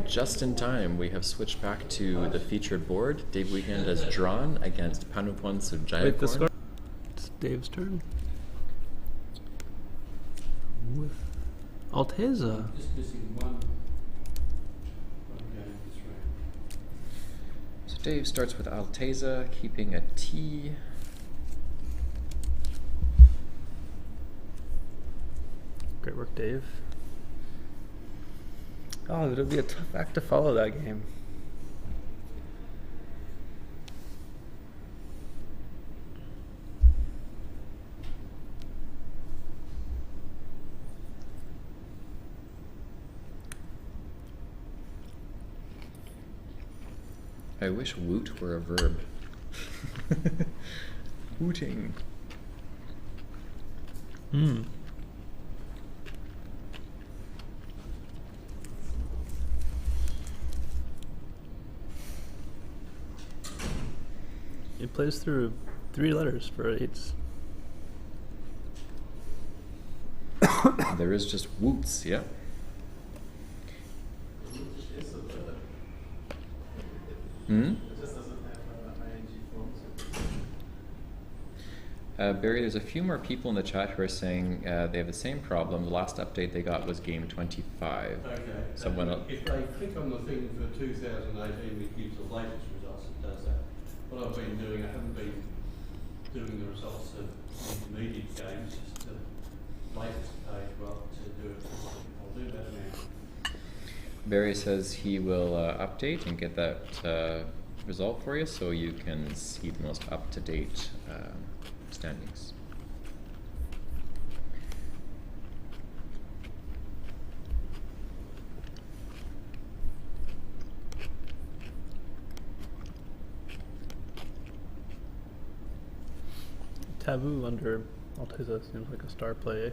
just in time, we have switched back to the featured board. Dave Wiegand has drawn against Panupol Sujjayakorn. Wait, the score? It's Dave's turn. With Alteza. Just missing one game this round. So Dave starts with Alteza, keeping a T. Great work, Dave. Oh, it'll be a tough act to follow that game. I wish woot were a verb. Wooting. Hmm. It plays through 3 letters for 8s. There is just woots, yeah. Hmm? Barry, there's a few more people in the chat who are saying they have the same problem. The last update they got was game 25. Okay. Someone else. If they click on the thing for 2018, it gives the latest results. It does that. What I've been doing, I haven't been doing the results of intermediate games, just the latest page, well, to do it. I'll do that now. Barry says he will update and get that result for you so you can see the most up-to-date standings. Taboo under Alteza seems like a star play, eh?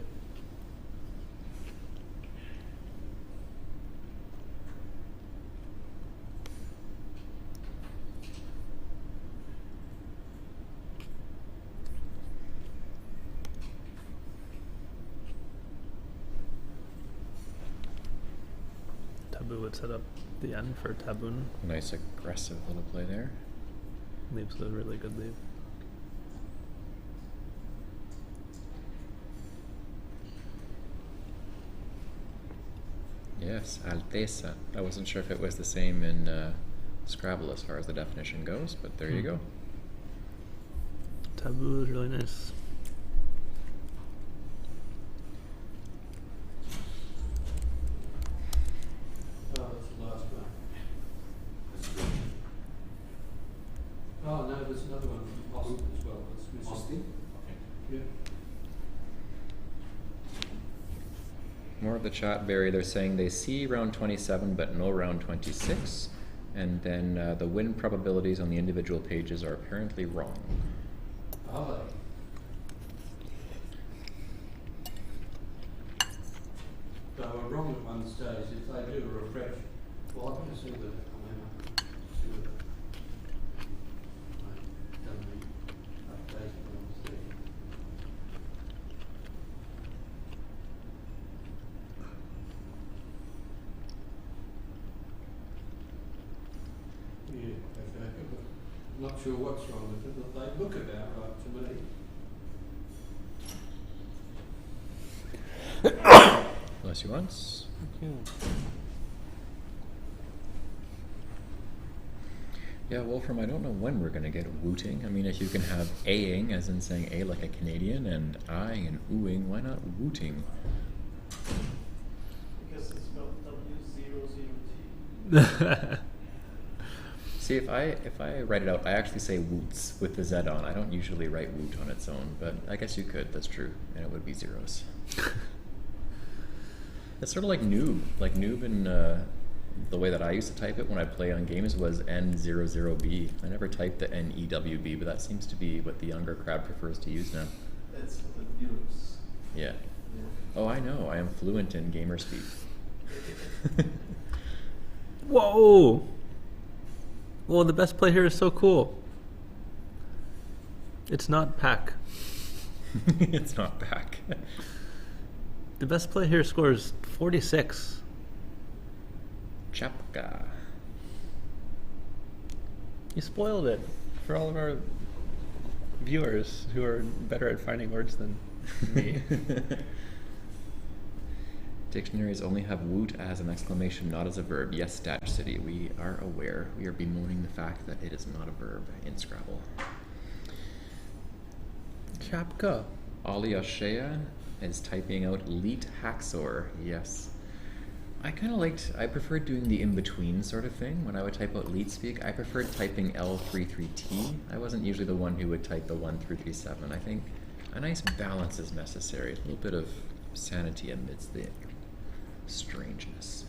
Taboo would set up the end for Taboon. Nice aggressive little play there. Leaves a really good lead. Yes, Alteza. I wasn't sure if it was the same in Scrabble as far as the definition goes, but there you go. Taboo is really nice. Oh, that's the last one. That's good. Oh, no, there's another one from Austin as well. That's missing. Austin? Yeah. More of the chat, Barry. They're saying they see round 27 but no round 26. And then the win probabilities on the individual pages are apparently wrong. Are they? They were wrong at one stage. If they do a refresh, well, I'm going to see the. I mean, I can see the. I've done the updated ones there. Yeah, okay. I'm not sure what's wrong with it, but they look about right to me. Bless you once. Thank you. Yeah, Wolfram, I don't know when we're going to get wooting. I mean, if you can have A-ing, as in saying A like a Canadian, and I and ooing, why not wooting? Because it's spelled W00T. See, if I write it out, I actually say woots with the Z on. I don't usually write woot on its own, but I guess you could. That's true, and it would be zeros. It's sort of like noob. Like noob in the way that I used to type it when I play on games was N00B. I never typed the NEWB, but that seems to be what the younger crowd prefers to use now. That's the noobs. Yeah. Oh, I know. I am fluent in gamer speak. Whoa! Well, the best play here is so cool. It's not pack. It's not back. The best play here scores 46. Chapka. You spoiled it for all of our viewers who are better at finding words than me. Dictionaries only have woot as an exclamation, not as a verb. Yes, Statch City, we are aware. We are bemoaning the fact that it is not a verb in Scrabble. Chapka. Alyashea is typing out Leet Haxor. Yes. I preferred doing the in-between sort of thing. When I would type out Leet Speak, I preferred typing L33T. I wasn't usually the one who would type the 1337. I think a nice balance is necessary. A little bit of sanity amidst the strangeness.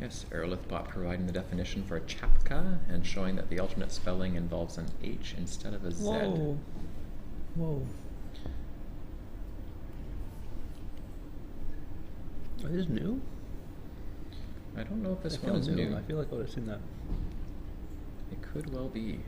Yes, Aerolithbot providing the definition for a chapka and showing that the alternate spelling involves an H instead of a Z. Whoa. Whoa. Are these new? I don't know if this I feel one is new. I feel like I would have seen that. It could well be.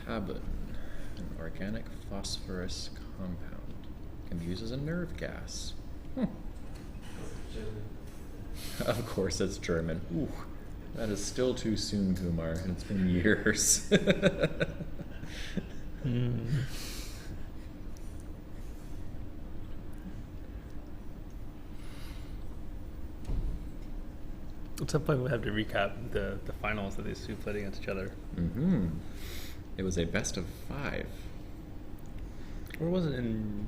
Tabun, an organic phosphorus compound, can be used as a nerve gas. Of course, it's German. Ooh, that is still too soon, Kumar. It's been years. At some point, we'll have to recap the finals that these two played against each other. Mm-hmm. It was a best of 5. Where was it? In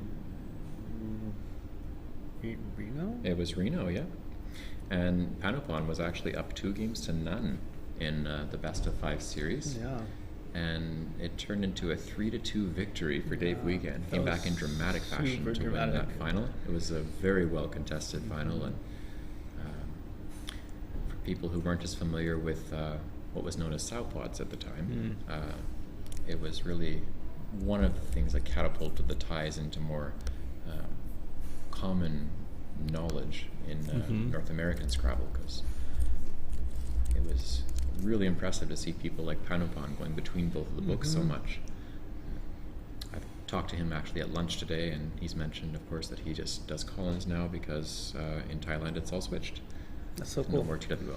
Reno? It was Reno, yeah. And Panupol was actually up 2-0 in the best of 5 series. Yeah. And it turned into a 3-2 victory for Dave Wiegand. Came back in dramatic fashion to win that final. It was a very well contested final, and for people who weren't as familiar with what was known as Southpods at the time, it was really one of the things that catapulted the ties into more common knowledge in North American Scrabble, because it was really impressive to see people like Panupol going between both of the books so much. I've talked to him actually at lunch today, and he's mentioned, of course, that he just does call-ins now because in Thailand it's all switched. That's so No cool. more TWL.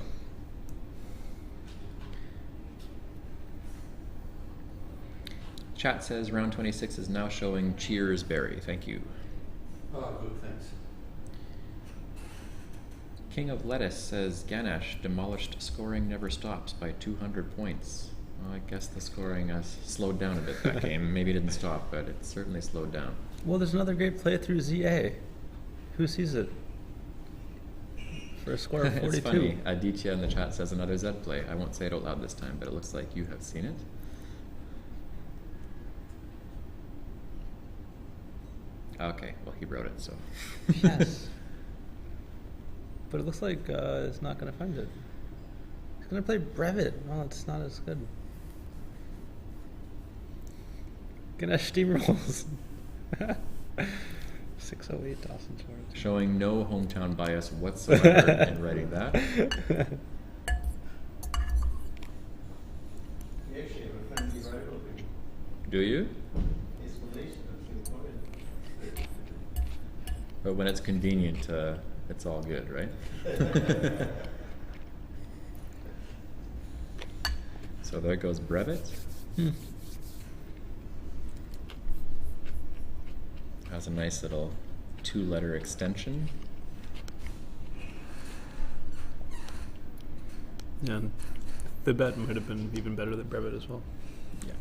Chat says round 26 is now showing Cheers Barry. Thank you. Oh, good, thanks. King of Lettuce says Ganesh demolished scoring never stops by 200 points. Well, I guess the scoring has slowed down a bit that game. Maybe it didn't stop, but it certainly slowed down. Well, there's another great playthrough ZA. Who sees it? For a score of 42. It's funny. Aditya in the chat says another Z play. I won't say it out loud this time, but it looks like you have seen it. Okay, well, he wrote it, so. Yes. But it looks like it's not going to find it. He's going to play Brevet. Well, it's not as good. Ganesh steamrolls. 608 Dawson's Ward. Showing no hometown bias whatsoever in writing that. You actually have a friendly rival thing. Do you? He's Malaysian, that's important. But when it's convenient, it's all good, right? So there goes Brevet. Has a nice little 2-letter extension. Yeah, and the bet might have been even better than Brevet as well. Yeah.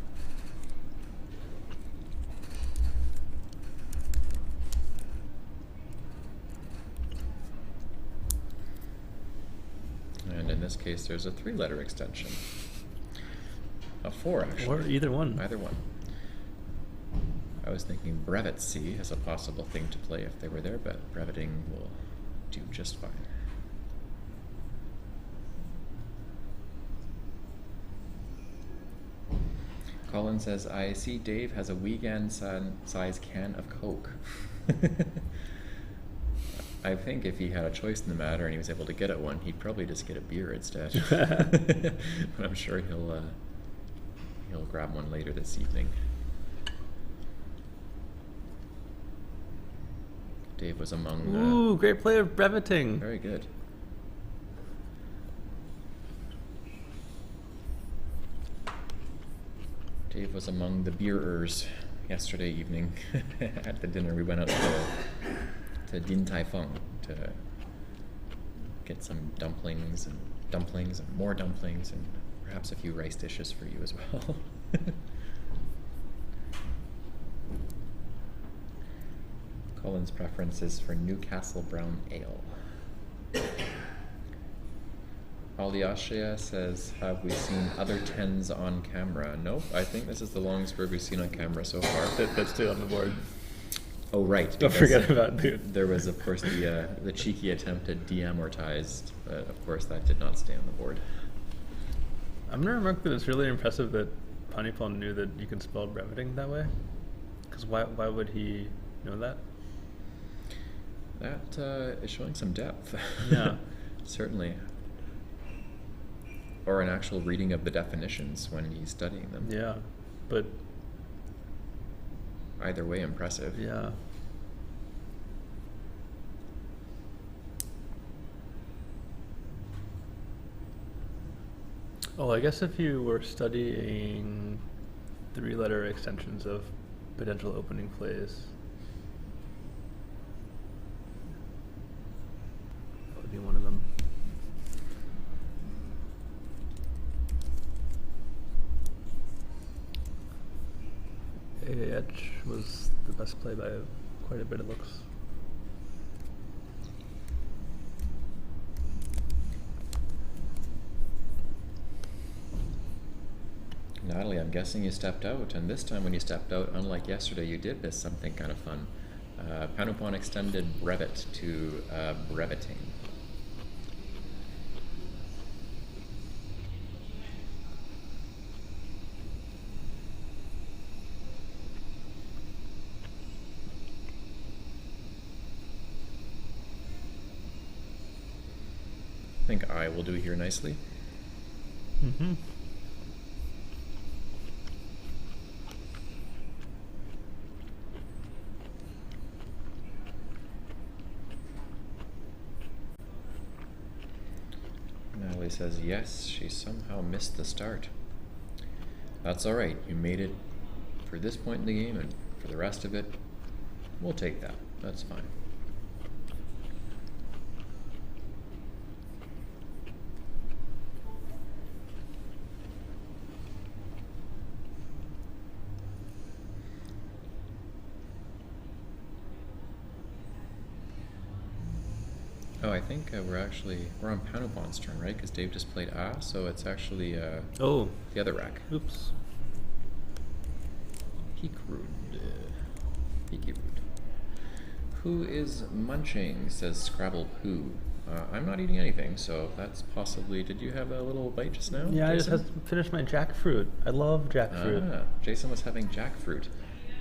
And in this case, there's a 3-letter extension. A 4, actually. Or either one. Either one. I was thinking Brevet C as a possible thing to play if they were there, but breveting will do just fine. Colin says, I see Dave has a Wiegand size can of Coke. I think if he had a choice in the matter and he was able to get it one, he'd probably just get a beer instead. But I'm sure he'll grab one later this evening. Dave was among the... Ooh, great play of breveting. Very good. Dave was among the beerers yesterday evening at the dinner. We went out to Din Tai Fung to get some dumplings and more dumplings and perhaps a few rice dishes for you as well. Colin's preference is for Newcastle Brown Ale. Aliashia says, have we seen other 10s on camera? Nope, I think this is the longest word we've seen on camera so far. That's two on the board. Oh, right. Don't forget about dude. There was, of course, the cheeky attempt at de-amortized, but of course that did not stay on the board. I'm going to remark that it's really impressive that Panupol knew that you can spell breveting that way. Because why would he know that? That is showing some depth. Yeah. Certainly. Or an actual reading of the definitions when he's studying them. Yeah, but... Either way, impressive. Yeah. Oh, I guess if you were studying 3-letter extensions of potential opening plays, that would be one of them. Edge was the best play by quite a bit, it looks. Natalie, I'm guessing you stepped out, and this time when you stepped out, unlike yesterday, you did miss something kind of fun. Panupol extended brevet to breveting. I think I will do here nicely. Mm-hmm. Natalie says yes, she somehow missed the start. That's alright, you made it for this point in the game, and for the rest of it, we'll take that. That's fine. Oh, I think we're on Panupol's turn, right? Because Dave just played so it's actually Oh. the other rack. Oops. Peekrud. Who is munching, says Scrabble Poo. I'm not eating anything, so that's possibly... Did you have a little bite just now, Yeah, Jason? I just finished my jackfruit. I love jackfruit. Jason was having jackfruit.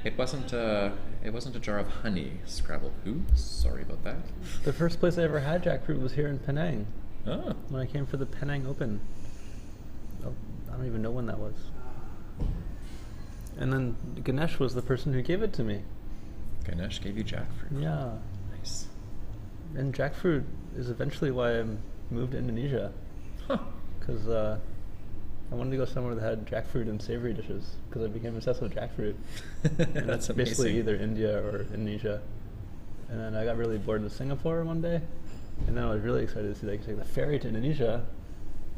It wasn't a jar of honey, Scrabble Poo. Sorry about that. The first place I ever had jackfruit was here in Penang. Ah. When I came for the Penang Open. Oh, I don't even know when that was. And then Ganesh was the person who gave it to me. Ganesh gave you jackfruit. Yeah. Nice. And jackfruit is eventually why I moved to Indonesia. Huh. Because I wanted to go somewhere that had jackfruit and savory dishes. Because I became obsessed with jackfruit. And That's basically amazing. either India or Indonesia. And then I got really bored with Singapore one day. And then I was really excited to see that I could take the ferry to Indonesia.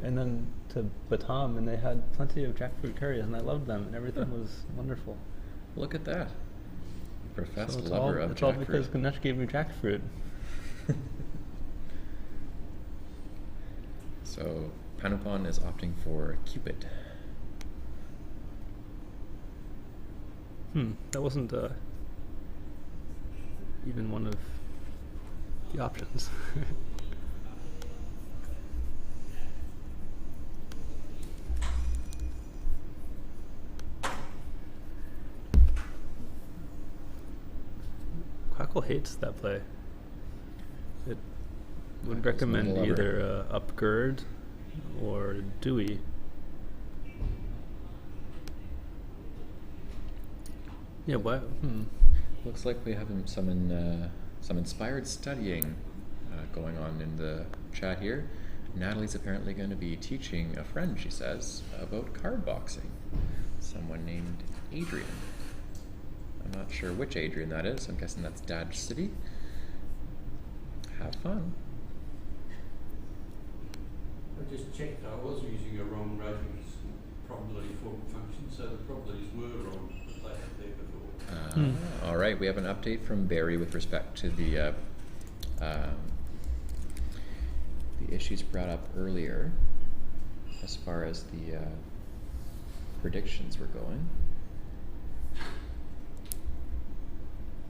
And then to Batam, and they had plenty of jackfruit curries, and I loved them, and everything was wonderful. Look at that. Professed So it's lover all, of it's all jackfruit. because Ganesh gave me jackfruit. So Panupol is opting for Cupid. That wasn't even one of the options. Rockwell hates that play. It would Rockwell's recommend not a lover. either Upgird or Dewey. Yeah, what? Looks like we have some inspired studying going on in the chat here. Natalie's apparently going to be teaching a friend, she says, about card boxing. Someone named Adrian. I'm not sure which Adrian that is. I'm guessing that's Daj City. Have fun. I just checked, I was using a wrong ratings probability form function, so the probabilities were wrong that they had there before. All right, we have an update from Barry with respect to the issues brought up earlier as far as the predictions were going.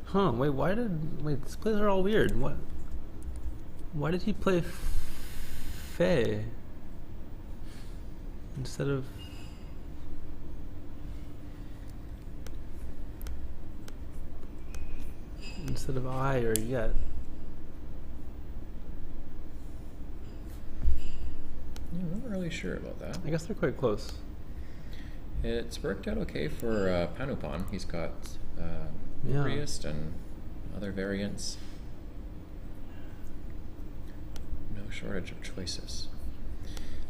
Huh, wait, these plays are all weird. Why did he play Faye instead of I or Yet? Yeah, I'm not really sure about that. I guess they're quite close. It's worked out okay for Panupol. He's got Yeah. Priest and other variants. No shortage of choices.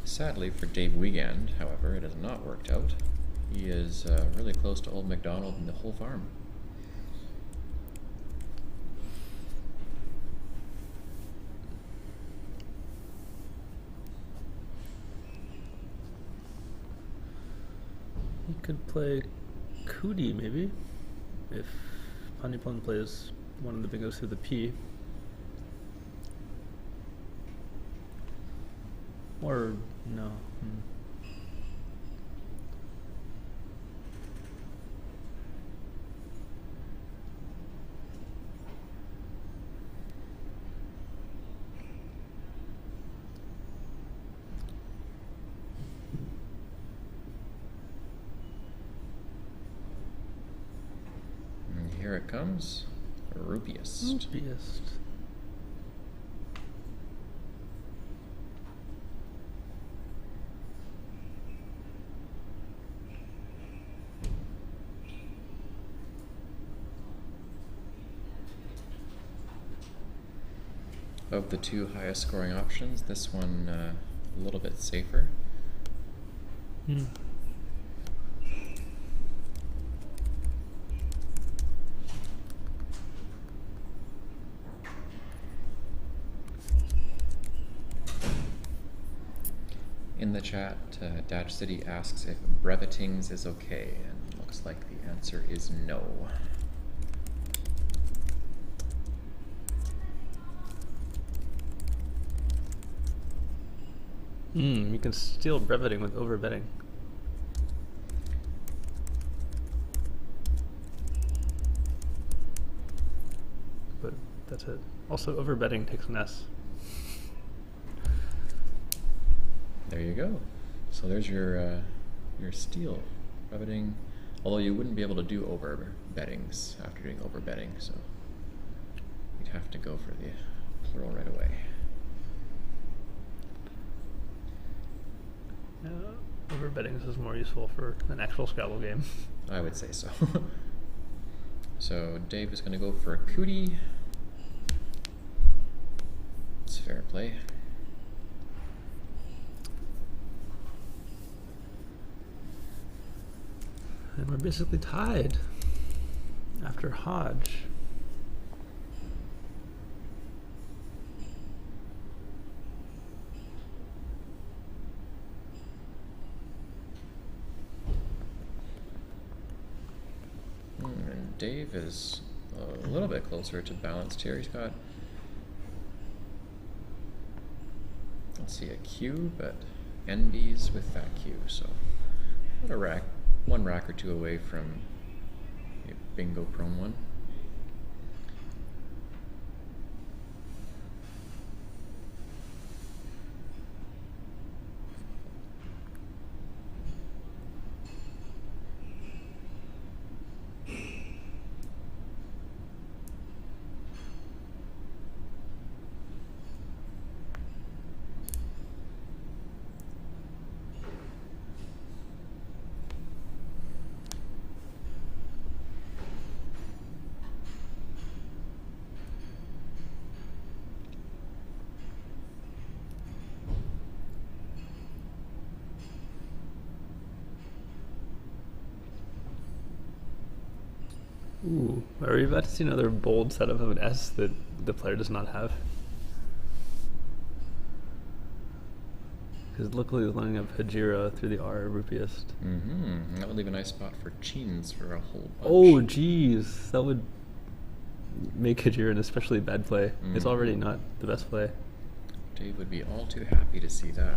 Sadly for Dave Wiegand, however, it has not worked out. He is really close to Old MacDonald and the whole farm. He could play Cootie, maybe, if Panupol plays one of the bingos through the P. Or, no. And here it comes. Rupiest. Rupiest. Of the two highest scoring options, this one a little bit safer. In the chat, Daj City asks if brevetings is okay, and looks like the answer is no. You can steal breveting with overbetting. But that's it. Also, overbetting takes an S. There you go. So there's your steal breveting. Although you wouldn't be able to do overbettings after doing overbetting, so you'd have to go for the plural right away. Overbetting is more useful for an actual Scrabble game. I would say so. So Dave is going to go for a cootie. It's fair play. And we're basically tied after Hodge. And Dave is a little bit closer to balanced here. He's got, let's see, a Q, but NBs with that Q. So what a rack, one rack or two away from a bingo prone one. Ooh, are we about to see another bold setup of an S that the player does not have? Because luckily he's lining up Hajira through the R rupiest. That would leave a nice spot for Cheens for a whole bunch. Oh, jeez. That would make Hajira an especially bad play. It's already not the best play. Dave would be all too happy to see that.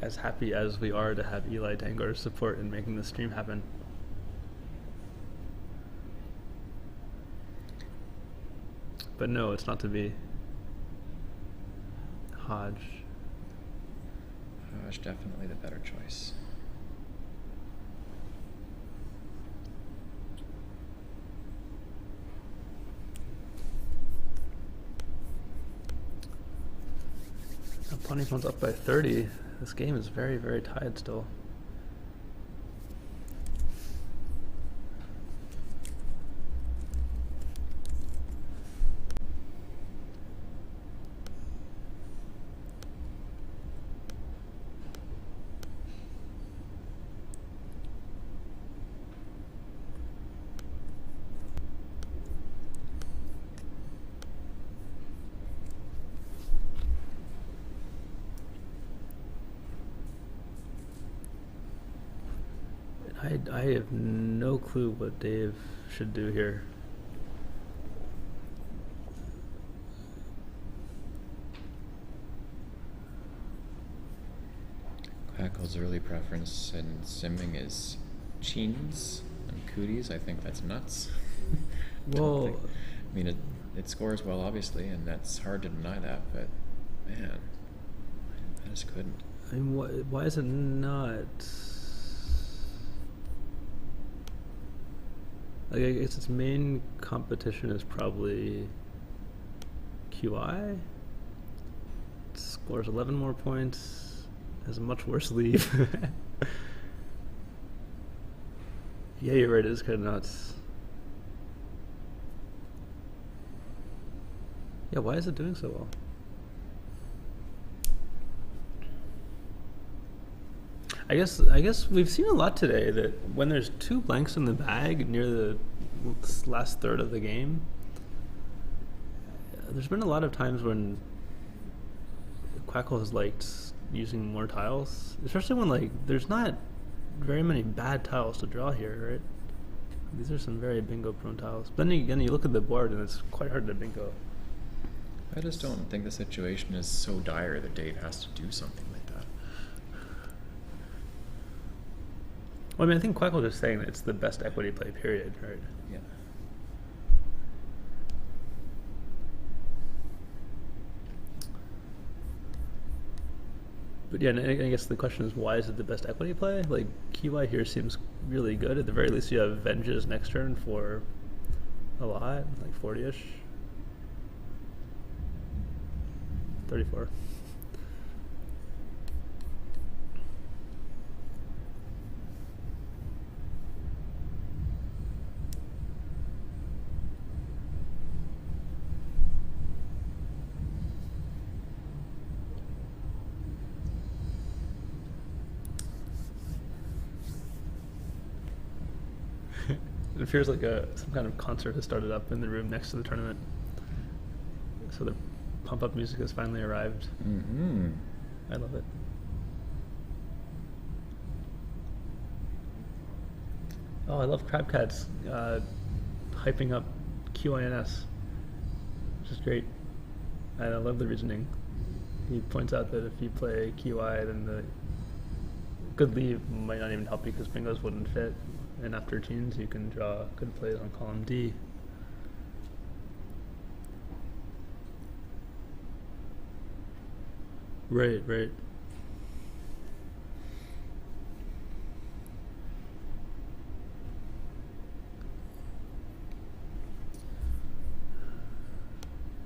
As happy as we are to have Eli Dangar's support in making the stream happen. But no, it's not to be. Hodge. Hodge, definitely the better choice. Ponyphone's up by 30. This game is very, very tied still. I have no clue what Dave should do here. Quackle's early preference in simming is Cheens and cooties. I think that's nuts. Well, I mean, it scores well, obviously, and that's hard to deny that, but man, I just couldn't. I mean, why is it not? Like, I guess its main competition is probably QI. It scores 11 more points, has a much worse lead. Yeah, you're right, it is kind of nuts. Yeah, why is it doing so well? I guess we've seen a lot today that when there's two blanks in the bag near the last third of the game, there's been a lot of times when Quackle has liked using more tiles, especially when like there's not very many bad tiles to draw here, right? These are some very bingo prone tiles. But then again, you look at the board and it's quite hard to bingo. I just don't think the situation is so dire that Dave has to do something like that. Well, I mean, I think Quackle is saying that it's the best equity play, period, right? Yeah. But yeah, and I guess the question is, why is it the best equity play? Like, QI here seems really good. At the very least, you have Venge's next turn for a lot, like 40-ish. 34. It appears like some kind of concert has started up in the room next to the tournament. So the pump-up music has finally arrived. Mm-hmm. I love it. Oh, I love Crabcats hyping up QINS, which is great. And I love the reasoning. He points out that if you play QI, then the good leave might not even help you because bingos wouldn't fit. And after teens, you can draw good plays on column D. Right, right.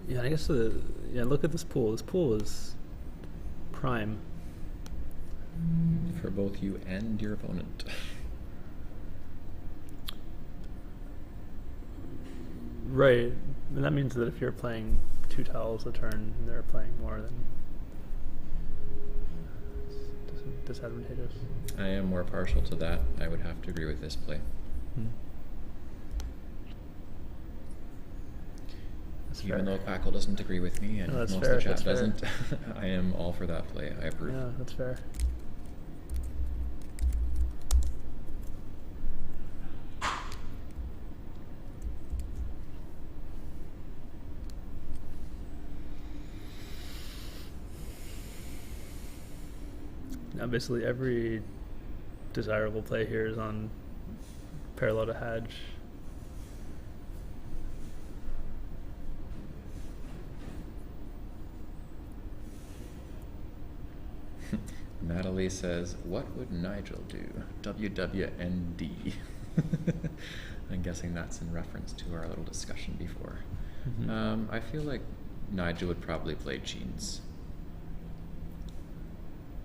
Yeah, I guess look at this pool. This pool is prime. For both you and your opponent. Right, and that means that if you're playing 2 tiles a turn and they're playing more, then disadvantageous. I am more partial to that. I would have to agree with this play. That's Even fair. though Packle doesn't agree with me and No, that's most fair, of the chat that's fair. doesn't, I am all for that play. I approve. Yeah, that's fair. Now basically every desirable play here is on parallel to Hadge. Natalie says, what would Nigel do? WWND. I'm guessing that's in reference to our little discussion before. I feel like Nigel would probably play Jeans.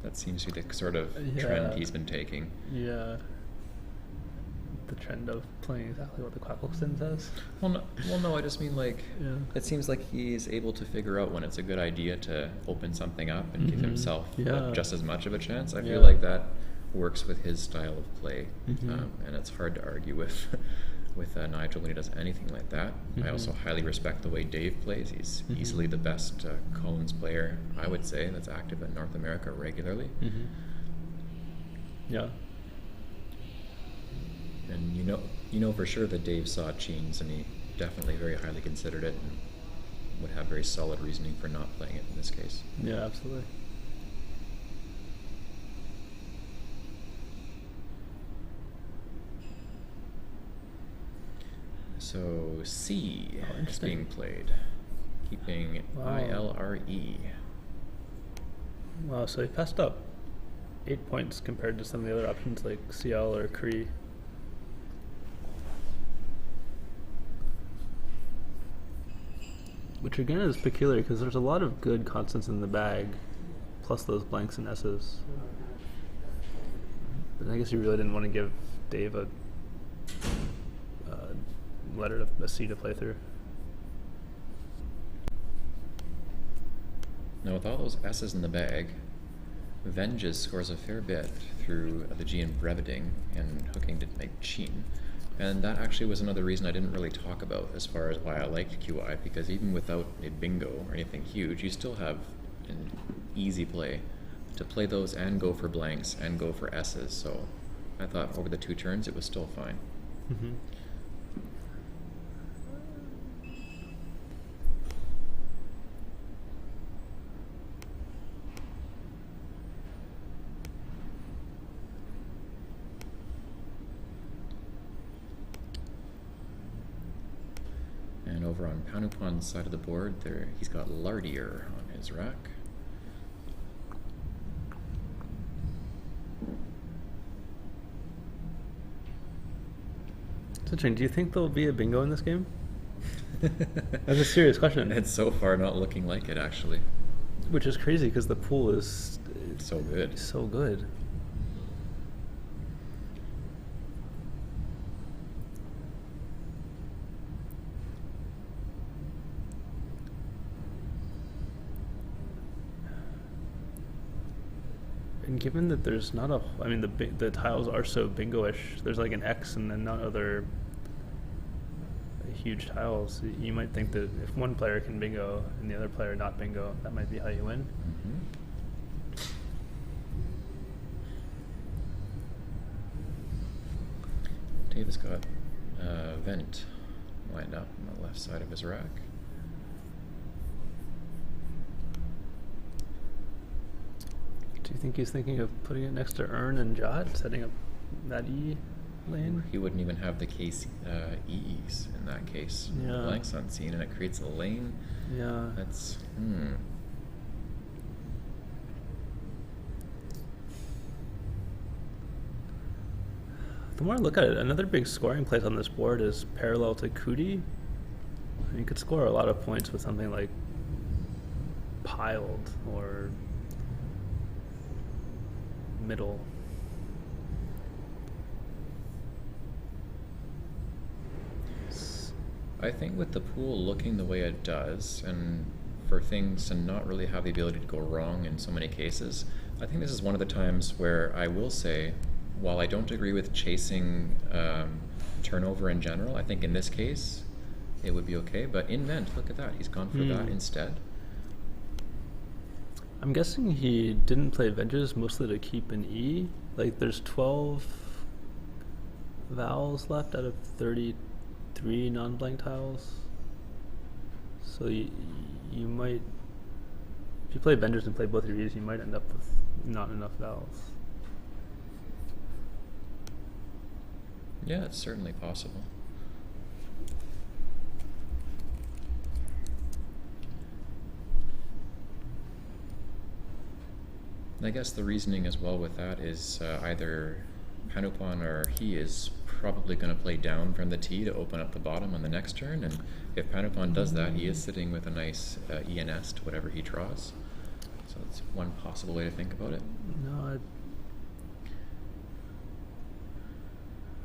That seems to be the sort of trend he's been taking. Yeah. The trend of playing exactly what the Quackleston says. Well, no, I just mean like, Yeah. it seems like he's able to figure out when it's a good idea to open something up and give himself just as much of a chance. I feel like that works with his style of play, and it's hard to argue with Nigel when he does anything like that. I also highly respect the way Dave plays. He's easily the best cones player, I would say, that's active in North America regularly. Yeah. And you know for sure that Dave saw Cheens, and he definitely very highly considered it and would have very solid reasoning for not playing it in this case. Yeah, absolutely. So C is interesting. being played, keeping Wow. ILRE. Wow, so he passed up 8 points compared to some of the other options like CL or Cree. Which again is peculiar because there's a lot of good constants in the bag, plus those blanks and S's. But I guess you really didn't want to give Dave a a C to play through. Now with all those S's in the bag, Venges scores a fair bit through the G and breveting and hooking to make Cheen. And that actually was another reason I didn't really talk about as far as why I liked QI, because even without a bingo or anything huge, you still have an easy play to play those and go for blanks and go for S's. So I thought over the 2 turns it was still fine. And over on Panupon's side of the board, there he's got Lardier on his rack. It's interesting. Do you think there'll be a bingo in this game? That's a serious question. It's so far not looking like it, actually. Which is crazy because the pool is So good. so good. And given that there's not I mean, the tiles are so bingo-ish. There's like an X and then not other huge tiles. You might think that if one player can bingo and the other player not bingo, that might be how you win. Dave has got Vent lined up on the left side of his rack. Do you think he's thinking of putting it next to Earn and Jot, setting up that E lane? He wouldn't even have the case EEs in that case. Yeah. Blanks unseen, and it creates a lane. Yeah. That's The more I look at it, another big scoring place on this board is parallel to Cootie. You could score a lot of points with something like Piled or Middle. I think with the pool looking the way it does, and for things to not really have the ability to go wrong in so many cases, I think this is one of the times where I will say, while I don't agree with chasing turnover in general, I think in this case it would be okay. But invent, look at that. He's gone for that instead. I'm guessing he didn't play Avengers mostly to keep an E. Like, there's 12 vowels left out of 33 non-blank tiles. So you might, if you play Avengers and play both your E's, you might end up with not enough vowels. Yeah, it's certainly possible. And I guess the reasoning as well with that is either Panupol or he is probably going to play down from the tee to open up the bottom on the next turn, and if Panupol does that, he is sitting with a nice ENS to whatever he draws. So it's one possible way to think about it. No,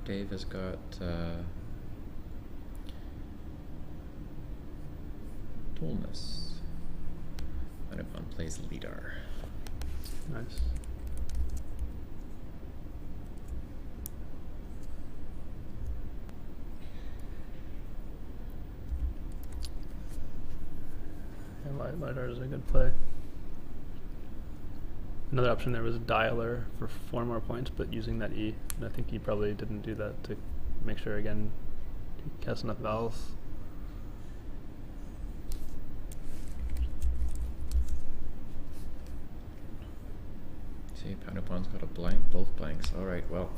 Dave has got dullness. Panupol plays Lidar. nice. Yeah, Lidar is a good play. Another option there was a dialer for 4 more points, but using that E. And I think he probably didn't do that to make sure, again, he has enough vowels. See, Panupol's got a blank, both blanks. All right, well.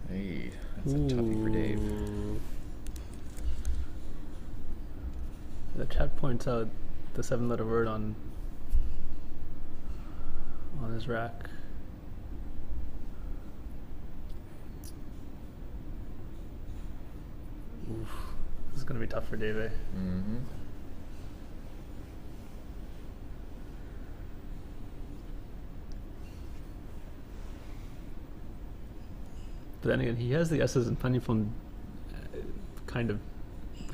Hey, that's a toughie for Dave. Ooh. The chat points out the 7-letter word on his rack. Oof. This is going to be tough for Dave. Mm-hmm. But then again, he has the S's, and Panupol kind of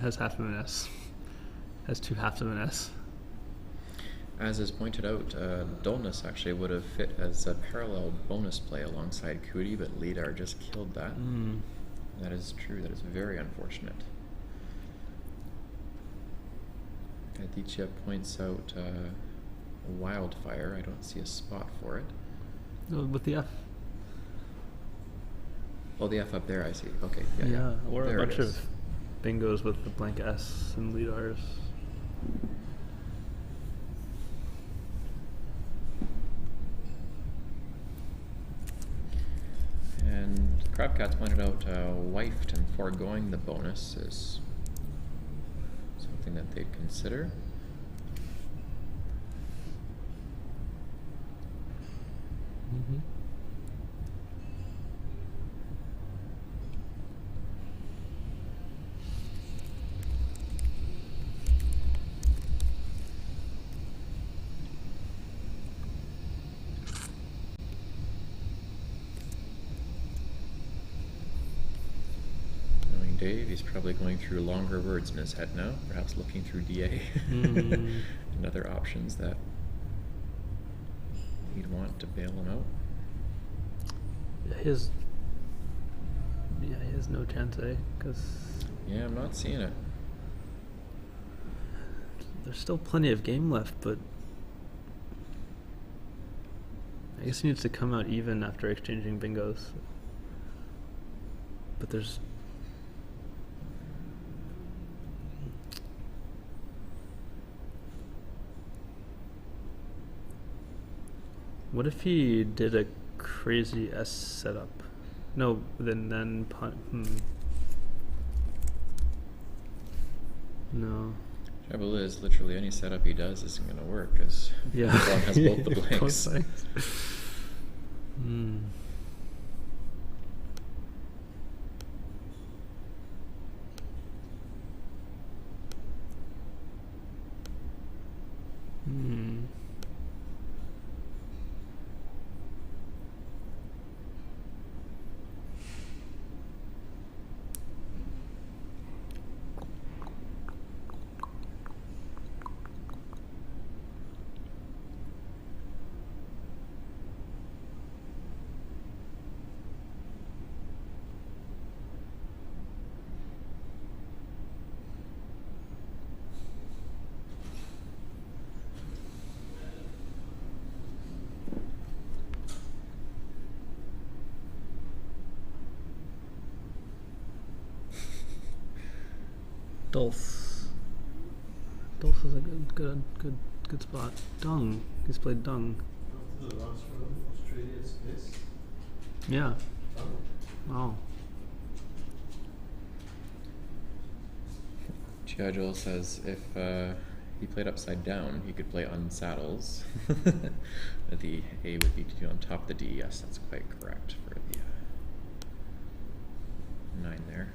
has half of an S. Has 2 halves of an S. As is pointed out, dullness actually would have fit as a parallel bonus play alongside Cootie, but Lidar just killed that. That is true. That is very unfortunate. Aditya points out Wildfire. I don't see a spot for it. No, with the F. Oh, the F up there, I see. Okay, yeah. Yeah, or There a it bunch is. of bingos with the blank S and Lidars. And Crabcats pointed out wifed and foregoing the bonus is something that they'd consider. Mm-hmm. Knowing Dave, he's probably going through longer words in his head now, perhaps looking through DA Mm. and other options that he'd want to bail him out. Yeah, he has no chance, because Yeah, I'm not seeing it. there's still plenty of game left, but I guess he needs to come out even after exchanging bingos. But there's... What if he did a crazy S setup? No, then No. Trouble is, literally any setup he does isn't going to work because Yeah. Panupol has both the Both blanks. blanks. Hmm. Hmm. Dulce. Dulce is a good spot. Dung. He's played Dung. After the last round, Australia's this. Yeah. Oh. Wow. Joel says if he played upside down, he could play unsaddles. The A would be on top of the D. Yes, that's quite correct for the 9 there.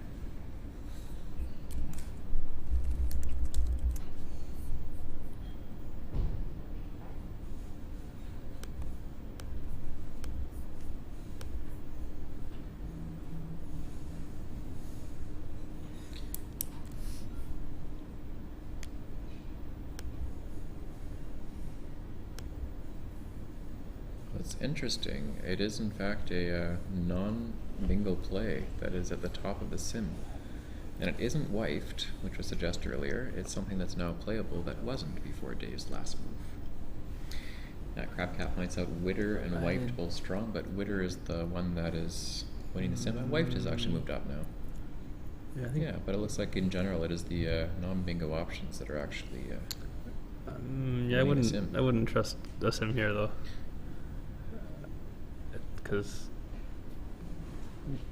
What's interesting, it is in fact a non-bingo play that is at the top of the sim. And it isn't wifed, which was suggested earlier. It's something that's now playable that wasn't before Dave's last move. Crabcat points out Witter and wifed both strong, but Witter is the one that is winning the sim. And wifed has actually moved up now. Yeah, I think. Yeah, but it looks like in general it is the non-bingo options that are actually. Yeah, I wouldn't trust the sim here though, because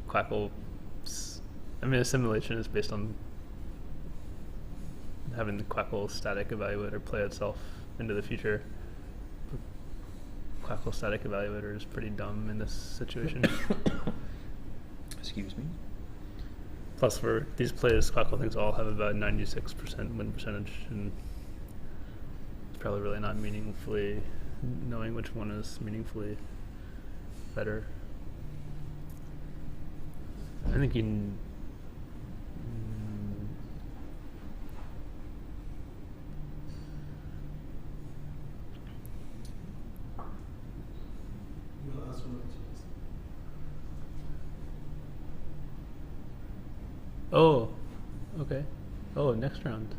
Quackle. I mean, a simulation is based on having the Quackle static evaluator play itself into the future. Quackle static evaluator is pretty dumb in this situation. Excuse me? Plus, for these plays, Quackle thinks all have about 96% win percentage, and it's probably really not meaningfully knowing which one is meaningfully better. I think you can. Oh, okay. Oh, next round.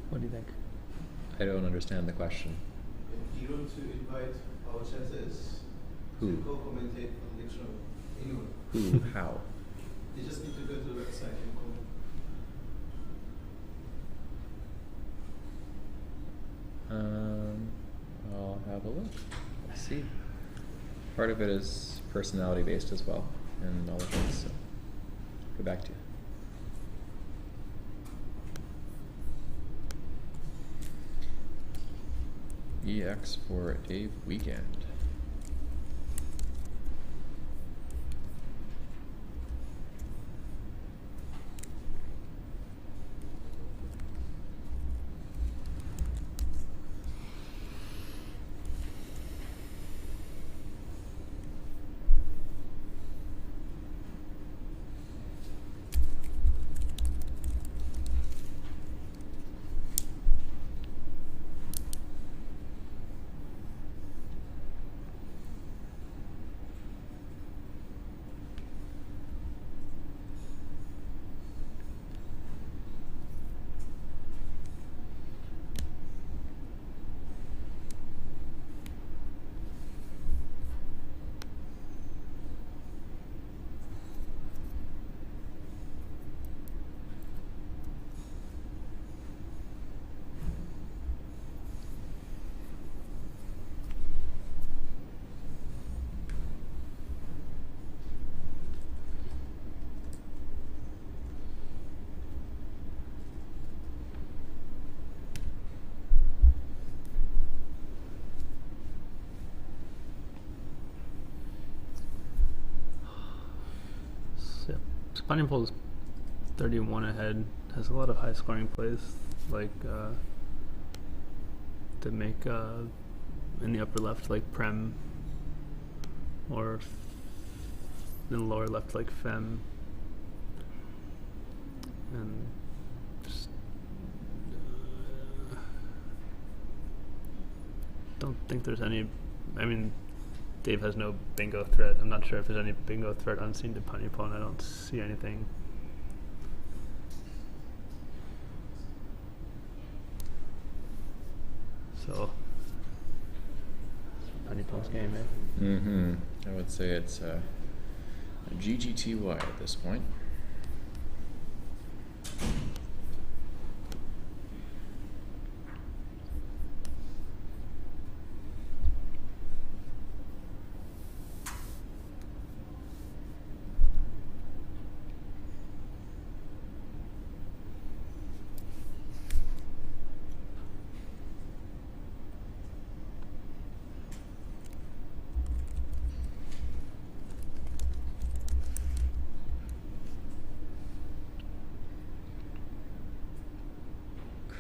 What do you think? I don't understand the question. Do you want to invite our chances Who? to co-commentate for the next round? Anyone? Who? How? You just need to go to the website and comment. I'll have a look. Let's see. Part of it is personality based as well, and all the things. So, go back to you. EX for Dave Wiegand. Panupol is 31 ahead, has a lot of high scoring plays, like to make in the upper left like Prem, or in the lower left like Fem, and just don't think there's any. I mean, Dave has no bingo threat. I'm not sure if there's any bingo threat unseen to Panupol, and I don't see anything. So, Panupol's game, eh? Mm-hmm. I would say it's a GGTY at this point.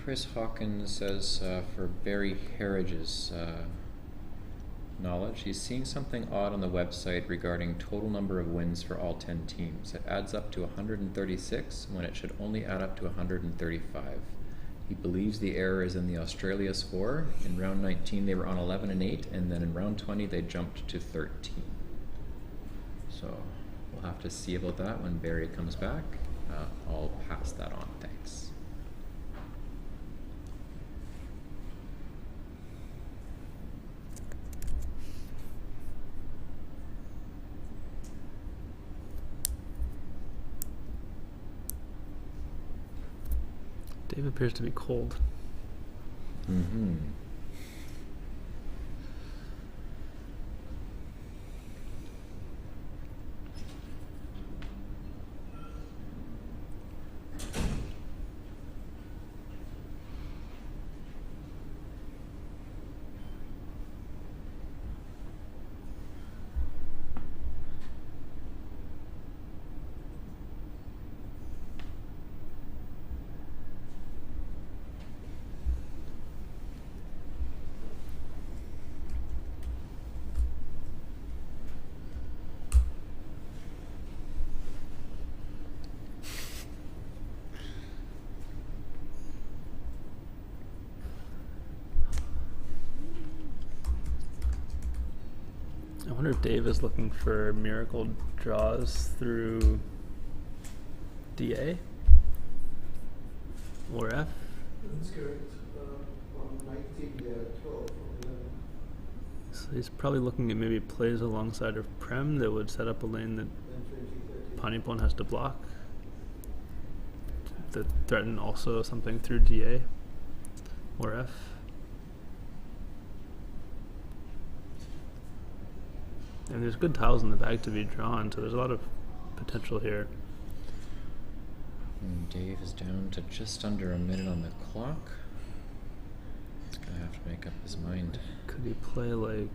Chris Hawkins says for Barry Harridge's knowledge, he's seeing something odd on the website regarding total number of wins for all 10 teams. It adds up to 136 when it should only add up to 135. He believes the error is in the Australia score. In round 19 they were on 11-8, and then in round 20 they jumped to 13. So we'll have to see about that when Barry comes back. I'll pass that on, thanks. Dave appears to be cold. Mm-hmm. I wonder if Dave is looking for miracle draws through DA or F. That's correct. On 19, 12, 11. So he's probably looking at maybe plays alongside of Prem that would set up a lane that Then 20, 30. Panupol has to block. That threaten also something through DA or F. And there's good tiles in the bag to be drawn, so there's a lot of potential here. And Dave is down to just under a minute on the clock. He's gonna have to make up his mind. Could he play like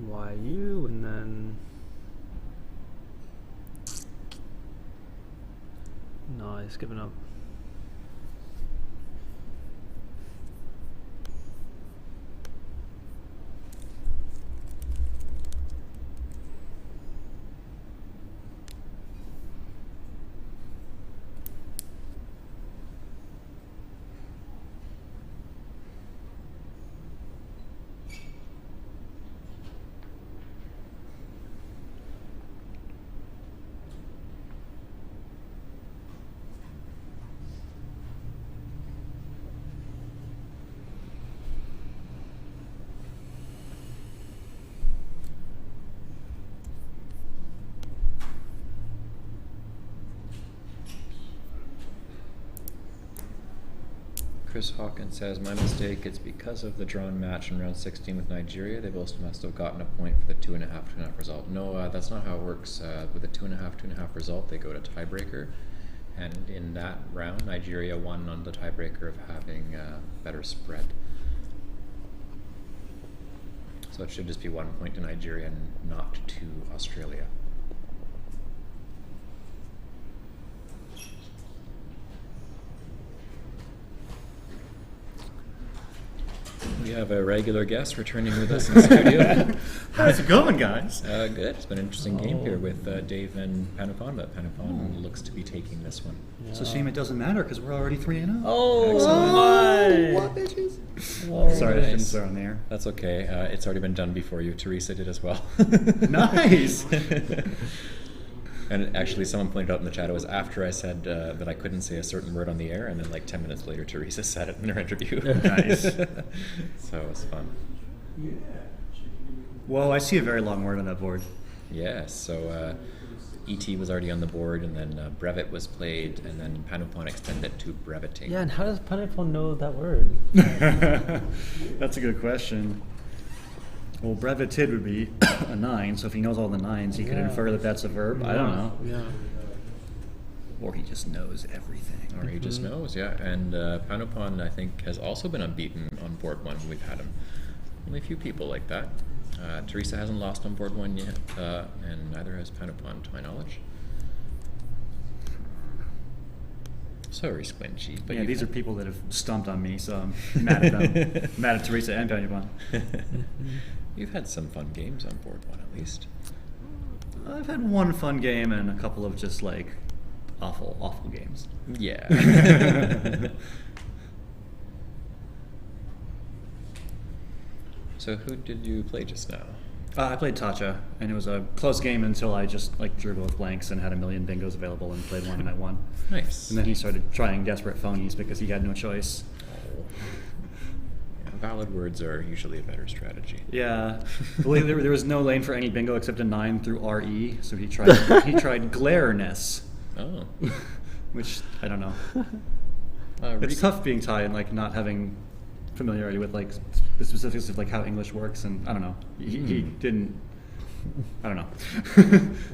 YU and then... No, he's giving up. Chris Hawkins says, my mistake, it's because of the drawn match in round 16 with Nigeria. They both must have gotten a point for the 2.5 result. No, that's not how it works. With a 2.5 result, they go to tiebreaker. And in that round, Nigeria won on the tiebreaker of having better spread. So it should just be 1 point to Nigeria and not to Australia. We have a regular guest returning with us in the studio. How's it going, guys? Good. It's been an interesting game here with Dave and Panupol, but Panupol looks to be taking this one. It's a shame it doesn't matter because we're already 3-0. Oh, What bitches? Whoa. Sorry, I Nice. shouldn't swear on the air. That's okay. It's already been done before you. Teresa did as well. Nice. And actually, someone pointed out in the chat, it was after I said that I couldn't say a certain word on the air, and then like 10 minutes later, Teresa said it in her interview. Nice. So it was fun. Yeah. Whoa, I see a very long word on that board. Yeah, so ET was already on the board, and then Brevet was played, and then Panupol extended to breveting. Yeah, and how does Panupol know that word? That's a good question. Well, breveted would be a 9, so if he knows all the 9s, he could Yeah. infer that that's a verb. I don't know. Yeah. Or he just knows everything. Or he just knows, yeah. And Panupol, I think, has also been unbeaten on board 1 when we've had him. Only a few people like that. Teresa hasn't lost on board 1 yet, and neither has Panupol, to my knowledge. Sorry, Squinchy. But Yeah, these are people that have stumped on me, so I'm mad at them. Mad at Teresa and Panupol. You've had some fun games on board 1 at least. I've had one fun game and a couple of just like awful games. Yeah. So who did you play just now? I played Tatcha, and it was a close game until I just like drew both blanks and had a million bingos available and played one and I won. Nice. And then he started trying desperate phonies because he had no choice. Oh. Yeah, valid words are usually a better strategy. Yeah, well, there was no lane for any bingo except a 9 through RE, so he tried glareness, Oh. which I don't know. It's tough being Thai and like not having familiarity with like the specifics of like how English works, and I don't know. He didn't. I don't know.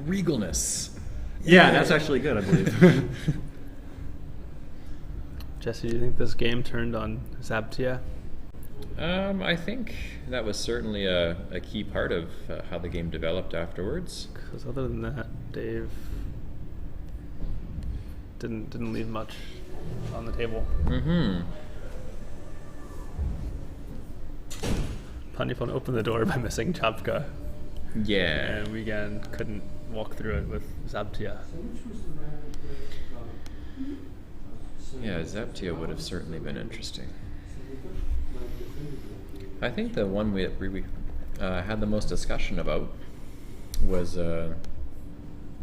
Regalness. Yeah, that's actually good, I believe. Jesse, do you think this game turned on Zabtia? I think that was certainly a key part of how the game developed afterwards. Because other than that, Dave didn't leave much on the table. Mm-hmm. Panupol opened the door by missing Chapka, Yeah. and Wiegand couldn't walk through it with Zabtia. Yeah, Zeptia would have certainly been interesting. I think the one we had the most discussion about was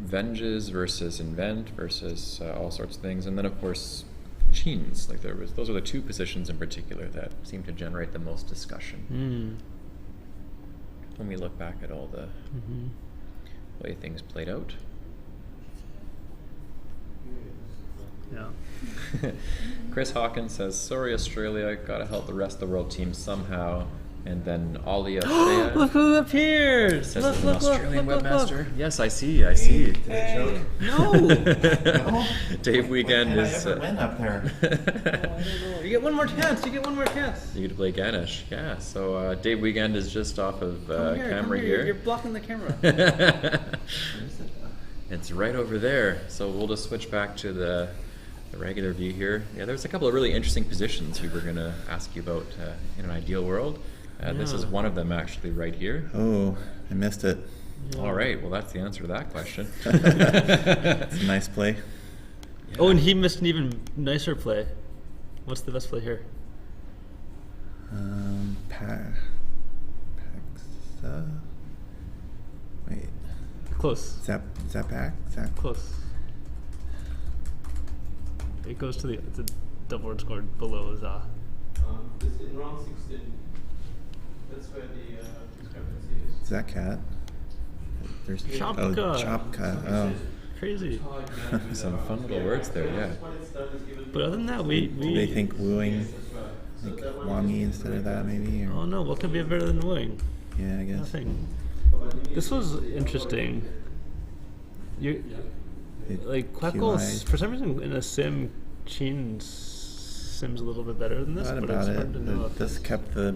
Venges versus Invent versus all sorts of things, and then of course Cheens. Like those are the two positions in particular that seem to generate the most discussion when we look back at all the way things played out. Yeah. Chris Hawkins says, "Sorry, Australia, gotta help the rest of the world team somehow." And then Ollie Look who appears! says, Look, "As an look, look, Australian look, look, webmaster." look. Yes, I see. I see. Joke. No! Dave Wiegand Can is. I ever win up there? I don't know. You get one more chance. You get one more chance. You get to play Ganesh. Yeah. So Dave Wiegand is just off of camera here. You're blocking the camera. It's right over there. So we'll just switch back to the regular view here. Yeah, there's a couple of really interesting positions we were going to ask you about in an ideal world. This is one of them actually right here. Oh, I missed it. All right, well that's the answer to that question. It's a nice play. Oh, and he missed an even nicer play. What's the best play here? Wait. Close. Zapak? Close. It goes to the double word scored below Za. It's in round 16. That's where the discrepancy is. Zakat. There's Chopka. Oh, Chopka. Oh. Crazy. Some fun little words there, yeah. But other than that, we They think wooing, like Wangi instead of that, maybe. Or, Oh no, what could be better than wooing? yeah, I guess. Nothing. This was interesting. You like Quackle's QI. for some reason in a sim, Cheen sims a little bit better than this, Thought but about it's it. hard to know. if This it's- kept the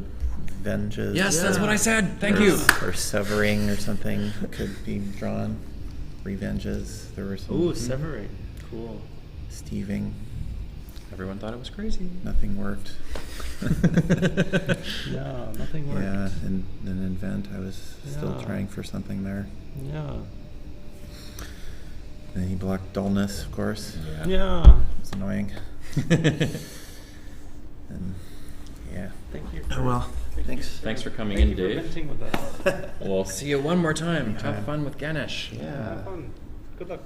venges. Yes, that's Yeah. what I said. Thank or, you. Or severing or something could be drawn. Revenges. There were some. Ooh, severing. Cool. Steving. Everyone thought it was crazy. Nothing worked. Yeah, nothing worked. Yeah, and then invent. I was still Yeah. trying for something there. Yeah. And he blocked dullness, of course. Yeah. It's annoying. And yeah. Thank you. Oh well. Thanks. Thanks for coming Thank in, you for Dave. venting with us. We'll see you one more time. Have Anytime. fun with Ganesh. Yeah. Have fun. Good luck.